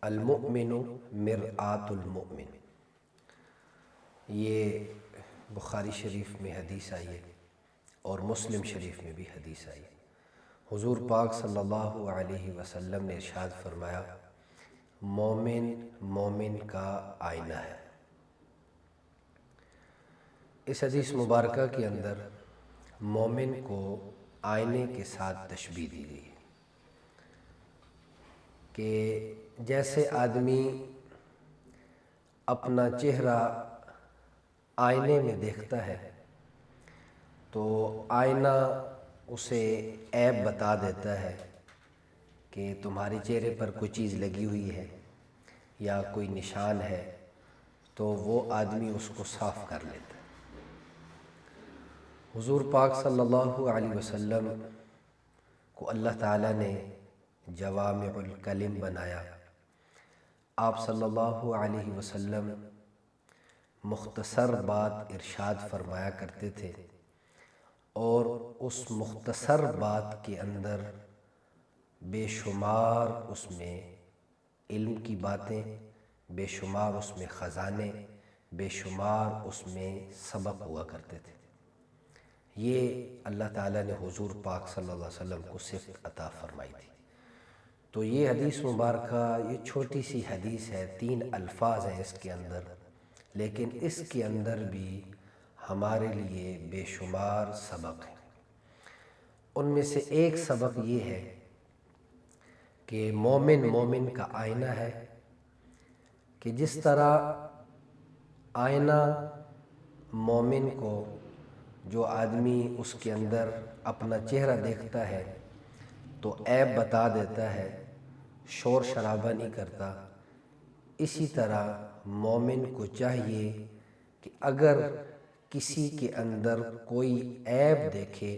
المؤمن مرآت المؤمن، یہ بخاری شریف میں حدیث آئی ہے اور مسلم شریف میں بھی حدیث آئی ہے۔ حضور پاک صلی اللہ علیہ وسلم نے ارشاد فرمایا، مومن مومن کا آئینہ ہے۔ اس حدیث مبارکہ کے اندر مومن کو آئینے کے ساتھ تشبیہ دی گئی ہے کہ جیسے آدمی اپنا چہرہ آئینے میں دیکھتا ہے تو آئینہ اسے عیب بتا دیتا ہے کہ تمہارے چہرے پر کوئی چیز لگی ہوئی ہے یا کوئی نشان ہے، تو وہ آدمی اس کو صاف کر لیتا ہے۔ حضور پاک صلی اللہ علیہ وسلم کو اللہ تعالیٰ نے جوامع الکلم بنایا۔ آپ صلی اللہ علیہ وسلم مختصر بات ارشاد فرمایا کرتے تھے، اور اس مختصر بات کے اندر بے شمار اس میں علم کی باتیں، بے شمار اس میں خزانے، بے شمار اس میں سبق ہوا کرتے تھے۔ یہ اللہ تعالیٰ نے حضور پاک صلی اللہ علیہ وسلم کو صفت عطا فرمائی تھی۔ تو یہ حدیث مبارکہ، یہ چھوٹی سی حدیث ہے، 3 الفاظ ہیں اس کے اندر، لیکن اس کے اندر بھی ہمارے لیے بے شمار سبق ہیں۔ ان میں سے ایک سبق یہ ہے کہ مومن مومن کا آئینہ ہے، کہ جس طرح آئینہ مومن کو، جو آدمی اس کے اندر اپنا چہرہ دیکھتا ہے تو عیب بتا دیتا ہے، شور شرابہ نہیں کرتا، اسی طرح مومن کو چاہیے کہ اگر کسی کے اندر کوئی عیب دیکھے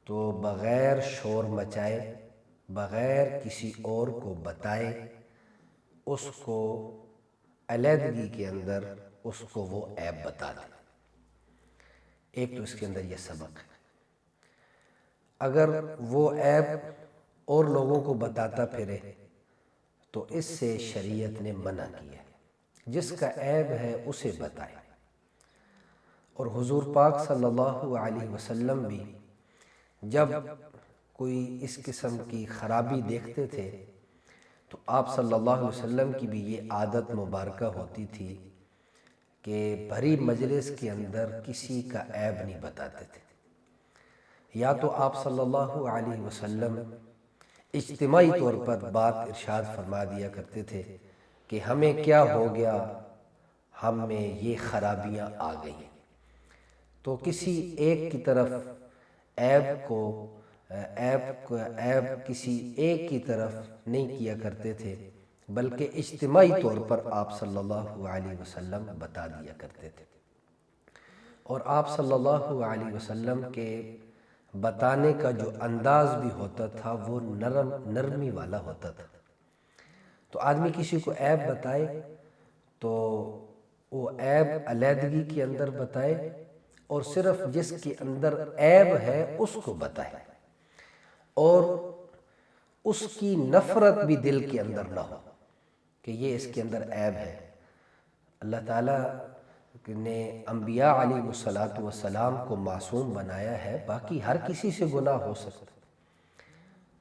تو بغیر شور مچائے، بغیر کسی اور کو بتائے، اس کو علیحدگی کے اندر اس کو وہ عیب بتا دے۔ ایک تو اس کے اندر یہ سبق ہے۔ اگر وہ عیب اور لوگوں کو بتاتا پھرے تو اس سے شریعت نے منع کیا ہے، جس کا عیب ہے اسے بتائے۔ اور حضور پاک صلی اللہ علیہ وسلم بھی جب کوئی اس قسم کی خرابی دیکھتے تھے تو آپ صلی اللہ علیہ وسلم کی بھی یہ عادت مبارکہ ہوتی تھی کہ بھری مجلس کے اندر کسی کا عیب نہیں بتاتے تھے۔ یا تو آپ صلی اللہ علیہ وسلم اجتماعی طور پر بات ارشاد فرما دیا کرتے تھے کہ ہمیں کیا ہو گیا، ہم میں یہ خرابیاں آ گئیں، تو کسی ایک کی طرف عیب کسی ایک کی طرف نہیں کیا کرتے تھے، بلکہ اجتماعی طور پر آپ صلی اللہ علیہ وسلم بتا دیا کرتے تھے۔ اور آپ صلی اللہ علیہ وسلم کے بتانے کا جو انداز بھی ہوتا تھا وہ نرمی والا ہوتا تھا۔ تو آدمی کسی کو عیب بتائے تو وہ عیب علیحدگی کے اندر بتائے، اور صرف جس کے اندر عیب ہے اس کو بتائے، اور اس کی نفرت بھی دل کے اندر نہ ہو کہ یہ اس کے اندر عیب ہے۔ اللہ تعالیٰ نے انبیاء علیہ السلام کو معصوم بنایا ہے، باقی ہر کسی سے گناہ ہو سکتا،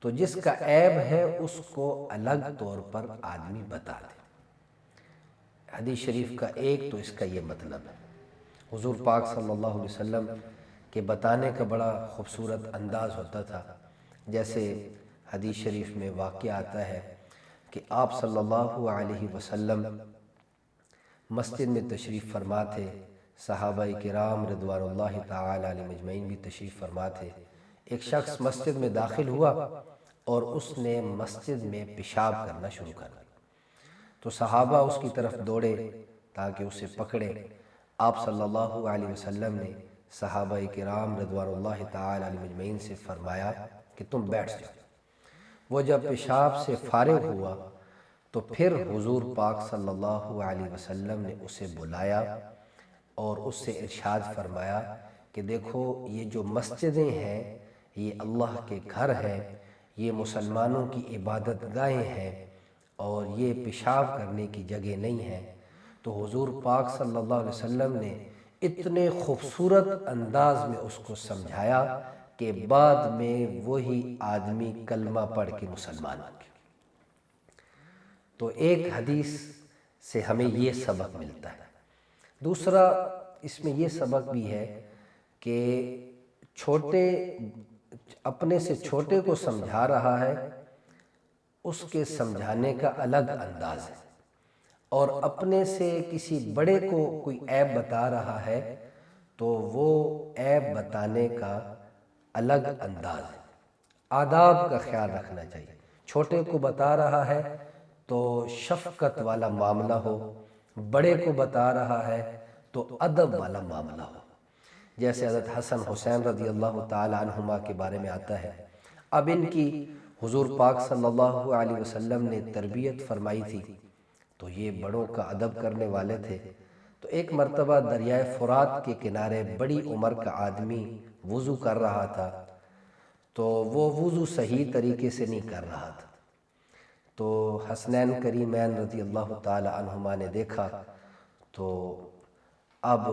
تو جس کا عیب ہے اس کو الگ طور پر آدمی بتا دے۔ حدیث شریف کا ایک تو اس کا یہ مطلب ہے۔ حضور پاک صلی اللہ علیہ وسلم کے بتانے کا بڑا خوبصورت انداز ہوتا تھا، جیسے حدیث شریف میں واقعہ آتا ہے کہ آپ صلی اللہ علیہ وسلم مسجد میں تشریف فرما تھے، صحابہ کرام رضوان اللہ تعالی علیہ مجمعین بھی تشریف فرما تھے۔ ایک شخص مسجد میں داخل ہوا اور اس نے مسجد میں پیشاب کرنا شروع کر دیا، تو صحابہ اس کی طرف دوڑے تاکہ اسے پکڑے۔ آپ صلی اللہ علیہ وسلم نے صحابہ کرام رضوان اللہ تعالی علیہ مجمعین سے فرمایا کہ تم بیٹھ جاؤ۔ وہ جب پیشاب سے فارغ ہوا تو پھر حضور پاک صلی اللہ علیہ وسلم نے اسے بلایا اور اس سے ارشاد فرمایا کہ دیکھو، یہ جو مسجدیں ہیں یہ اللہ کے گھر ہیں، یہ مسلمانوں کی عبادت گاہیں ہیں، اور یہ پیشاب کرنے کی جگہ نہیں ہے، تو حضور پاک صلی اللہ علیہ وسلم نے اتنے خوبصورت انداز میں اس کو سمجھایا کہ بعد میں وہی آدمی کلمہ پڑھ کے مسلمان ہو گیا۔ تو ایک حدیث سے ہمیں یہ سبق ملتا ہے۔ دوسرا اس میں یہ سبق بھی ہے کہ اپنے سے چھوٹے کو سمجھا رہا ہے، اس کے سمجھانے کا الگ انداز ہے، اور اپنے سے کسی بڑے کو کوئی عیب بتا رہا ہے تو وہ عیب بتانے کا الگ انداز ہے۔ آداب کا خیال رکھنا چاہیے۔ چھوٹے کو بتا رہا ہے تو شفقت والا معاملہ ہو، بڑے کو بتا رہا ہے تو ادب والا معاملہ ہو۔ جیسے حضرت حسن حسین رضی اللہ تعالی عنہما کے بارے میں آتا ہے، اب ان کی حضور پاک صلی اللہ علیہ وسلم نے تربیت فرمائی تھی تو یہ بڑوں کا ادب کرنے والے تھے۔ تو ایک مرتبہ دریائے فرات کے کنارے بڑی عمر کا آدمی وضو کر رہا تھا، تو وہ وضو صحیح طریقے سے نہیں کر رہا تھا۔ تو حسنین کریمین رضی اللہ تعالی عنہما نے دیکھا، تو اب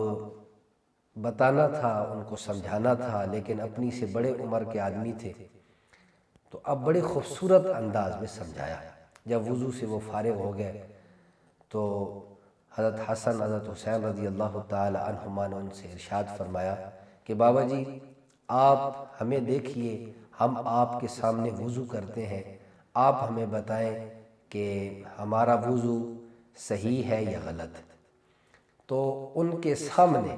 بتانا تھا، ان کو سمجھانا تھا، لیکن اپنی سے بڑے عمر کے آدمی تھے، تو اب بڑے خوبصورت انداز میں سمجھایا۔ جب وضو سے وہ فارغ ہو گئے تو حضرت حسن حضرت حسین رضی اللہ تعالی عنہما نے ان سے ارشاد فرمایا کہ بابا جی آپ ہمیں دیکھیے، ہم آپ کے سامنے وضو کرتے ہیں، آپ ہمیں بتائیں کہ ہمارا وضو صحیح ہے یا غلط۔ تو ان کے سامنے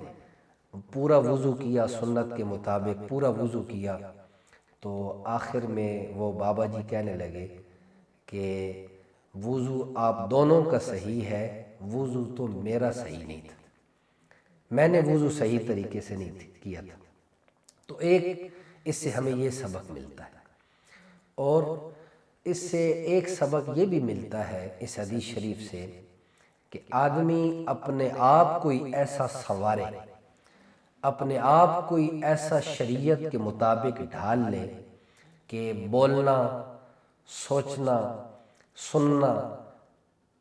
پورا وضو کیا، سنت کے مطابق پورا وضو کیا۔ تو آخر میں وہ بابا جی کہنے لگے کہ وضو آپ دونوں کا صحیح ہے، وضو تو میرا صحیح نہیں تھا، میں نے وضو صحیح طریقے سے نہیں کیا تھا۔ تو اس سے ہمیں یہ سبق ملتا ہے، اور اس سے ایک سبق یہ بھی ملتا ہے اس حدیث شریف سے کہ آدمی اپنے آپ کوئی ایسا سنوارے، اپنے آپ کوئی ایسا شریعت کے مطابق ڈھال لے کہ بولنا، سوچنا، سننا،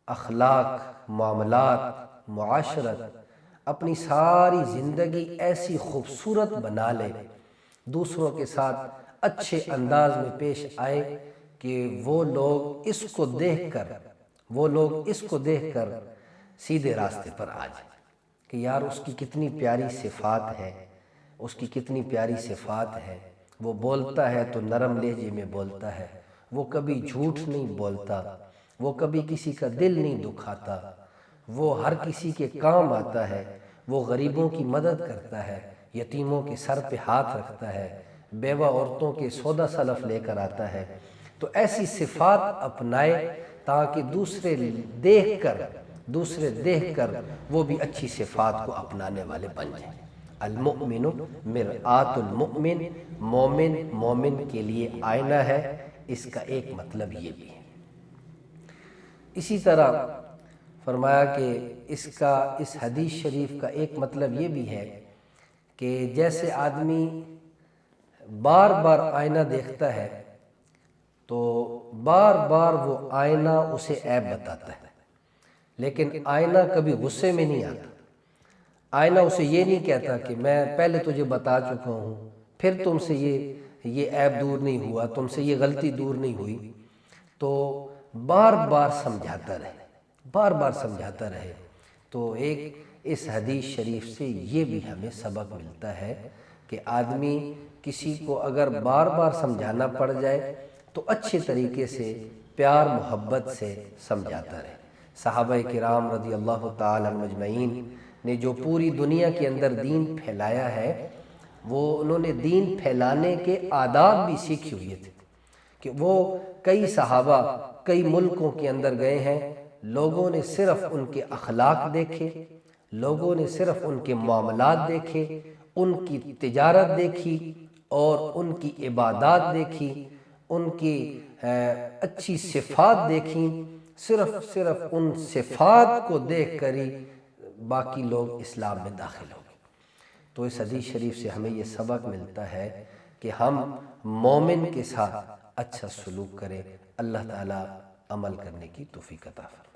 اخلاق، معاملات، معاشرت، اپنی ساری زندگی ایسی خوبصورت بنا لے، دوسروں کے ساتھ اچھے انداز میں پیش آئے کہ وہ لوگ اس کو دیکھ کر سیدھے راستے پر آ جائیں کہ یار اس کی کتنی پیاری صفات ہے، اس کی کتنی پیاری صفات ہے، وہ بولتا ہے تو نرم لہجے میں بولتا ہے، وہ کبھی جھوٹ نہیں بولتا، وہ کبھی کسی کا دل نہیں دکھاتا، وہ ہر کسی کے کام آتا ہے، وہ غریبوں کی مدد کرتا ہے، یتیموں کے سر پہ ہاتھ رکھتا ہے، بیوہ عورتوں کے سودا سلف لے کر آتا ہے۔ تو ایسی صفات اپنائے تاکہ دوسرے دیکھ کر وہ بھی اچھی صفات کو اپنانے والے بن جائیں۔ المؤمن مرآت المؤمن، مومن کے لیے آئینہ ہے، اس کا ایک مطلب یہ بھی ہے۔ اسی طرح فرمایا کہ اس حدیث شریف کا ایک مطلب یہ بھی ہے کہ جیسے آدمی بار بار آئینہ دیکھتا ہے تو بار بار وہ آئینہ اسے عیب بتاتا ہے، لیکن آئینہ کبھی غصے میں نہیں آتا۔ آئینہ اسے یہ نہیں کہتا کہ میں پہلے تجھے بتا چکا ہوں، پھر تم سے یہ عیب دور نہیں ہوا، تم سے یہ غلطی دور نہیں ہوئی۔ تو بار بار سمجھاتا رہے۔ تو اس حدیث شریف سے یہ بھی ہمیں سبق ملتا ہے کہ آدمی کسی کو اگر بار بار سمجھانا پڑ جائے تو اچھے طریقے سے پیار محبت سے سمجھاتا رہے۔ صحابہ کرام رضی اللہ تعالی عنہم اجمعین نے جو پوری دنیا کے اندر دین پھیلایا ہے، انہوں نے دین پھیلانے کے آداب بھی سیکھے ہوئے تھے کہ وہ کئی صحابہ کئی ملکوں کے اندر گئے ہیں، لوگوں نے صرف ان کے اخلاق دیکھے، لوگوں نے صرف ان کے معاملات دیکھے، ان کی تجارت دیکھی اور ان کی عبادات دیکھی، ان کی اچھی صفات دیکھیں، صرف ان صفات کو دیکھ کر ہی باقی لوگ اسلام میں داخل ہو گئے۔ تو اس حدیث شریف سے ہمیں یہ سبق ملتا ہے کہ ہم مومن کے ساتھ اچھا سلوک کریں۔ اللہ تعالیٰ عمل کرنے کی توفیق عطا فرمائے۔